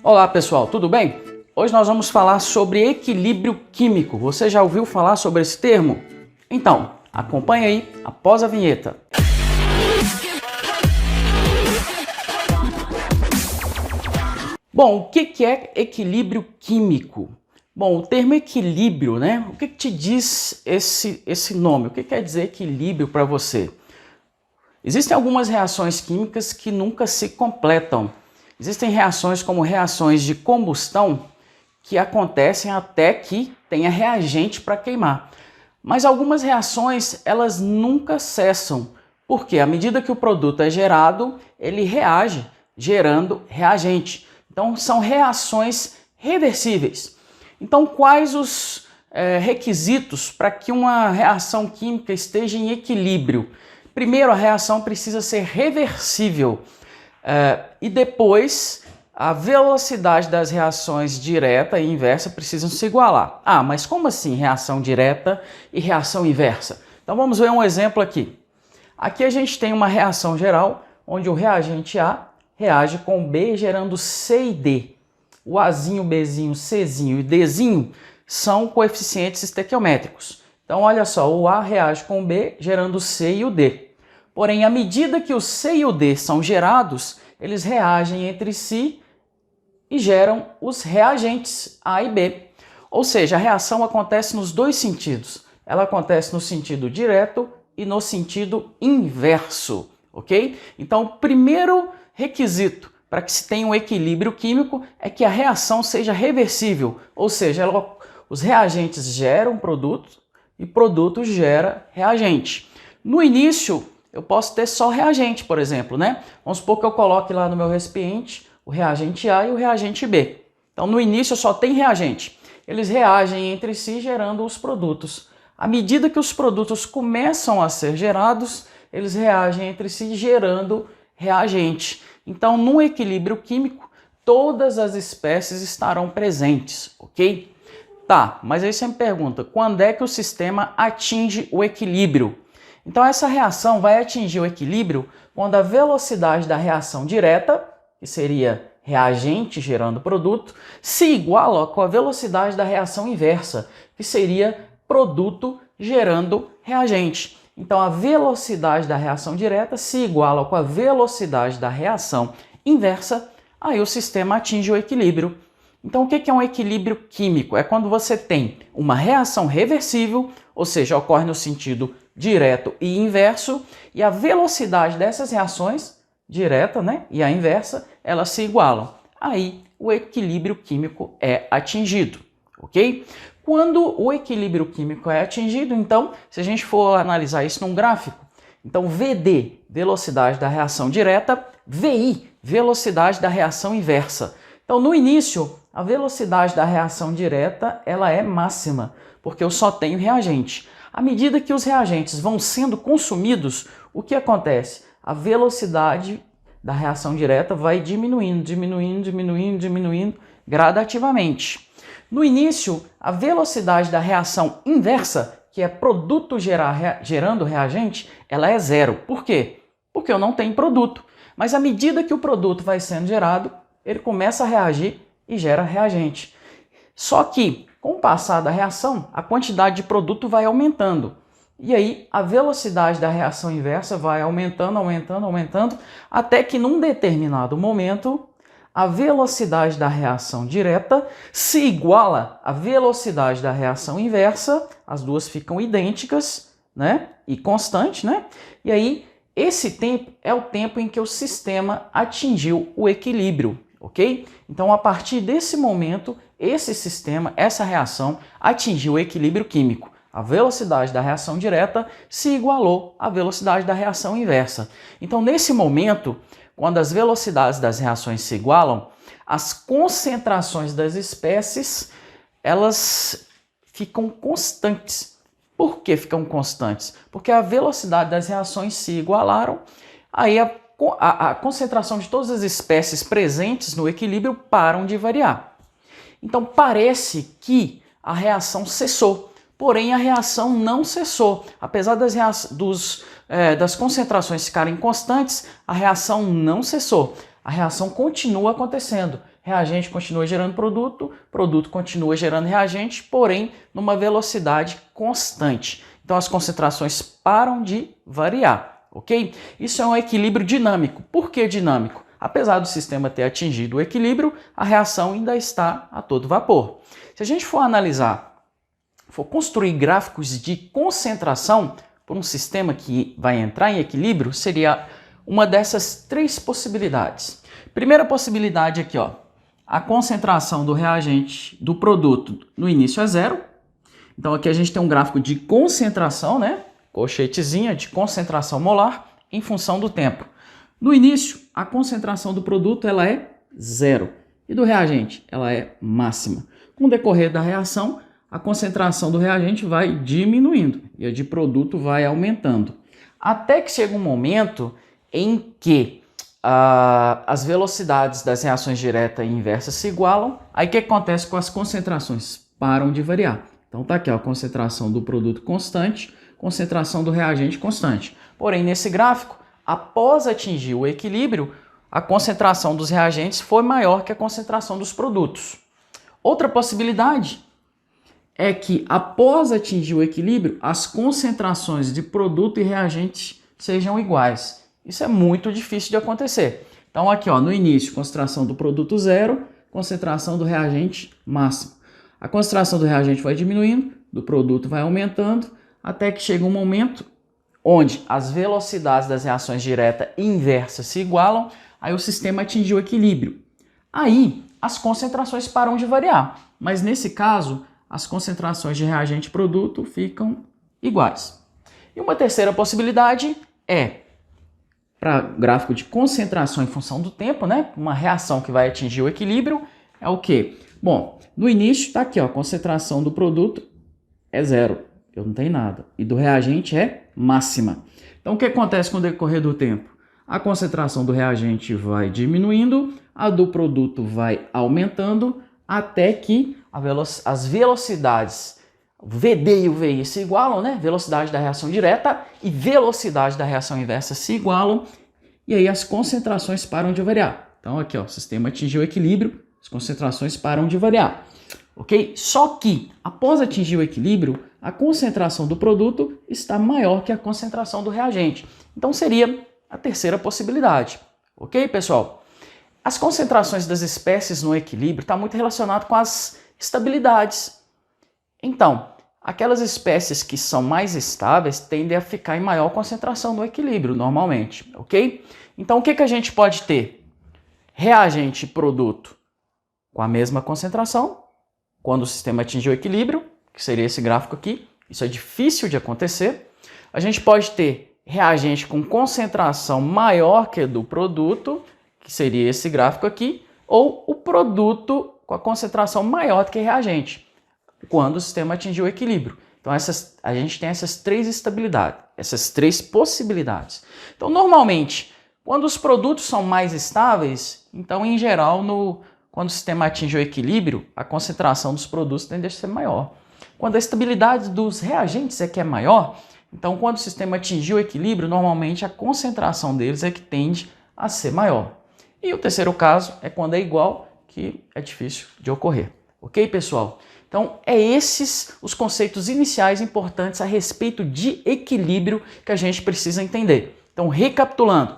Olá pessoal, tudo bem? Hoje nós vamos falar sobre equilíbrio químico. Você já ouviu falar sobre esse termo? Então, acompanhe aí após a vinheta. Bom, o que é equilíbrio químico? Bom, o termo equilíbrio, né? O que te diz esse nome? O que quer dizer equilíbrio para você? Existem algumas reações químicas que nunca se completam. Existem reações como reações de combustão que acontecem até que tenha reagente para queimar. Mas algumas reações, elas nunca cessam, porque à medida que o produto é gerado, ele reage, gerando reagente. Então, são reações reversíveis. Então, quais os requisitos para que uma reação química esteja em equilíbrio? Primeiro, a reação precisa ser reversível. E depois, a velocidade das reações direta e inversa precisam se igualar. Ah, mas como assim reação direta e reação inversa? Então vamos ver um exemplo aqui. Aqui a gente tem uma reação geral, onde o reagente A reage com B gerando C e D. O Azinho, Bzinho, Czinho e Dzinho são coeficientes estequiométricos. Então olha só, o A reage com o B gerando o C e o D. Porém, à medida que o C e o D são gerados, eles reagem entre si e geram os reagentes A e B. Ou seja, a reação acontece nos dois sentidos. Ela acontece no sentido direto e no sentido inverso, ok? Então, o primeiro requisito para que se tenha um equilíbrio químico é que a reação seja reversível, ou seja, os reagentes geram produto e produto gera reagente. No início, eu posso ter só reagente, por exemplo, né? Vamos supor que eu coloque lá no meu recipiente o reagente A e o reagente B. Então, no início, só tem reagente. Eles reagem entre si, gerando os produtos. À medida que os produtos começam a ser gerados, eles reagem entre si, gerando reagente. Então, no equilíbrio químico, todas as espécies estarão presentes, ok? Tá, mas aí você me pergunta, quando é que o sistema atinge o equilíbrio? Então essa reação vai atingir o equilíbrio quando a velocidade da reação direta, que seria reagente gerando produto, se iguala com a velocidade da reação inversa, que seria produto gerando reagente. Então a velocidade da reação direta se iguala com a velocidade da reação inversa, aí o sistema atinge o equilíbrio. Então o que é um equilíbrio químico? É quando você tem uma reação reversível, ou seja, ocorre no sentido direto e inverso, e a velocidade dessas reações, direta, né, e a inversa, elas se igualam. Aí o equilíbrio químico é atingido, ok? Quando o equilíbrio químico é atingido, então, se a gente for analisar isso num gráfico, então VD, velocidade da reação direta, VI, velocidade da reação inversa. Então, no início, a velocidade da reação direta ela é máxima, porque eu só tenho reagente. À medida que os reagentes vão sendo consumidos, o que acontece? A velocidade da reação direta vai diminuindo gradativamente. No início, a velocidade da reação inversa, que é produto gerando reagente, ela é zero. Por quê? Porque eu não tenho produto. Mas à medida que o produto vai sendo gerado, ele começa a reagir e gera reagente. Só que, com o passar da reação, a quantidade de produto vai aumentando. E aí, a velocidade da reação inversa vai aumentando, até que num determinado momento, a velocidade da reação direta se iguala à velocidade da reação inversa, as duas ficam idênticas, né? E constantes, né? E aí, esse tempo é o tempo em que o sistema atingiu o equilíbrio, ok? Então, a partir desse momento, esse sistema, essa reação, atingiu o equilíbrio químico. A velocidade da reação direta se igualou à velocidade da reação inversa. Então, nesse momento, quando as velocidades das reações se igualam, as concentrações das espécies, elas ficam constantes. Por que ficam constantes? Porque a velocidade das reações se igualaram, aí a concentração de todas as espécies presentes no equilíbrio param de variar. Então parece que a reação cessou, porém a reação não cessou. Apesar das concentrações ficarem constantes, a reação não cessou. A reação continua acontecendo. reagente continua gerando produto, produto continua gerando reagente, porém numa velocidade constante. Então as concentrações param de variar, ok? Isso é um equilíbrio dinâmico. Por que dinâmico? Apesar do sistema ter atingido o equilíbrio, a reação ainda está a todo vapor. Se a gente for analisar, for construir gráficos de concentração por um sistema que vai entrar em equilíbrio, seria uma dessas três possibilidades. Primeira possibilidade aqui, ó, a concentração do reagente do produto no início é zero. Então aqui a gente tem um gráfico de concentração, né? Colchetezinha de concentração molar em função do tempo. No início, a concentração do produto ela é zero e do reagente ela é máxima. Com o decorrer da reação, a concentração do reagente vai diminuindo e a de produto vai aumentando. Até que chega um momento em que as velocidades das reações direta e inversa se igualam. Aí o que acontece com as concentrações? Param de variar. Então tá aqui, ó, a concentração do produto constante, concentração do reagente constante. Porém, nesse gráfico, após atingir o equilíbrio, a concentração dos reagentes foi maior que a concentração dos produtos. Outra possibilidade é que após atingir o equilíbrio, as concentrações de produto e reagente sejam iguais. Isso é muito difícil de acontecer. Então aqui, ó, no início, concentração do produto zero, concentração do reagente máximo. A concentração do reagente vai diminuindo, do produto vai aumentando, até que chega um momento onde as velocidades das reações direta e inversa se igualam, aí o sistema atingiu o equilíbrio. Aí as concentrações param de variar, mas nesse caso as concentrações de reagente e produto ficam iguais. E uma terceira possibilidade é, para gráfico de concentração em função do tempo, né? Uma reação que vai atingir o equilíbrio é o quê? Bom, no início está aqui, ó, a concentração do produto é zero, eu não tenho nada, e do reagente é máxima. Então o que acontece com o decorrer do tempo? A concentração do reagente vai diminuindo, a do produto vai aumentando, até que as velocidades VD e o VI se igualam, né? Velocidade da reação direta e velocidade da reação inversa se igualam, e aí as concentrações param de variar. Então aqui, ó, o sistema atingiu o equilíbrio, as concentrações param de variar, ok? Só que, após atingir o equilíbrio, a concentração do produto está maior que a concentração do reagente. Então seria a terceira possibilidade, ok, pessoal? As concentrações das espécies no equilíbrio estão muito relacionadas com as estabilidades. Então, aquelas espécies que são mais estáveis tendem a ficar em maior concentração no equilíbrio, normalmente, ok? Então, o que a gente pode ter? Reagente e produto com a mesma concentração, quando o sistema atingir o equilíbrio, que seria esse gráfico aqui. Isso é difícil de acontecer. A gente pode ter reagente com concentração maior que a do produto, que seria esse gráfico aqui, ou o produto com a concentração maior do que reagente, quando o sistema atingir o equilíbrio. Então a gente tem essas três estabilidades, essas três possibilidades. Então normalmente, quando os produtos são mais estáveis, então em geral, quando o sistema atinge o equilíbrio, a concentração dos produtos tende a ser maior. Quando a estabilidade dos reagentes é que é maior, então quando o sistema atingir o equilíbrio, normalmente a concentração deles é que tende a ser maior. E o terceiro caso é quando é igual, que é difícil de ocorrer. Ok, pessoal? Então, esses os conceitos iniciais importantes a respeito de equilíbrio que a gente precisa entender. Então, recapitulando,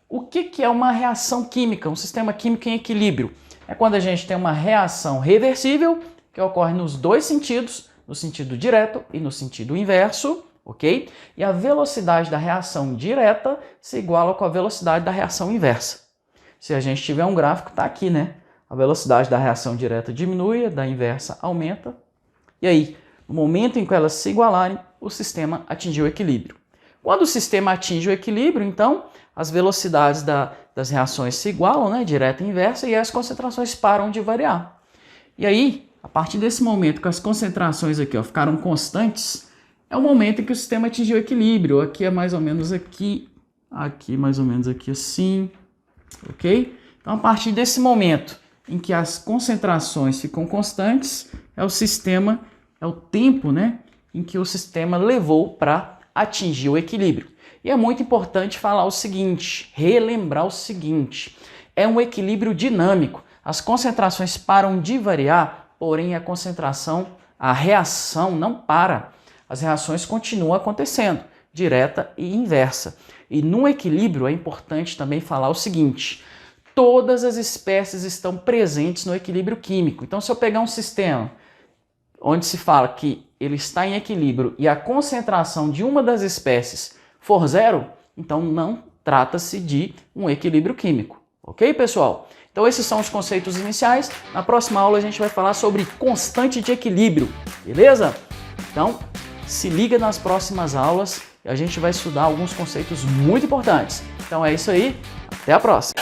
o que é uma reação química, um sistema químico em equilíbrio? É quando a gente tem uma reação reversível, que ocorre nos dois sentidos, no sentido direto e no sentido inverso, ok? E a velocidade da reação direta se iguala com a velocidade da reação inversa. Se a gente tiver um gráfico, está aqui, né? A velocidade da reação direta diminui, da inversa aumenta. E aí, no momento em que elas se igualarem, o sistema atingiu o equilíbrio. Quando o sistema atinge o equilíbrio, então, as velocidades das reações se igualam, né? Direta e inversa, e as concentrações param de variar. E aí, a partir desse momento que as concentrações aqui, ó, ficaram constantes, é o momento em que o sistema atingiu o equilíbrio. Aqui é mais ou menos aqui mais ou menos aqui assim, ok? Então, a partir desse momento em que as concentrações ficam constantes, é o tempo, né, em que o sistema levou para atingir o equilíbrio. E é muito importante falar o seguinte, relembrar o seguinte, é um equilíbrio dinâmico. as concentrações param de variar, porém a reação não para. As reações continuam acontecendo, direta e inversa. E no equilíbrio é importante também falar o seguinte: todas as espécies estão presentes no equilíbrio químico. Então, se eu pegar um sistema onde se fala que ele está em equilíbrio e a concentração de uma das espécies for zero, então não trata-se de um equilíbrio químico. Ok, pessoal? Então esses são os conceitos iniciais. Na próxima aula a gente vai falar sobre constante de equilíbrio, beleza? Então se liga nas próximas aulas e a gente vai estudar alguns conceitos muito importantes. Então é isso aí, até a próxima!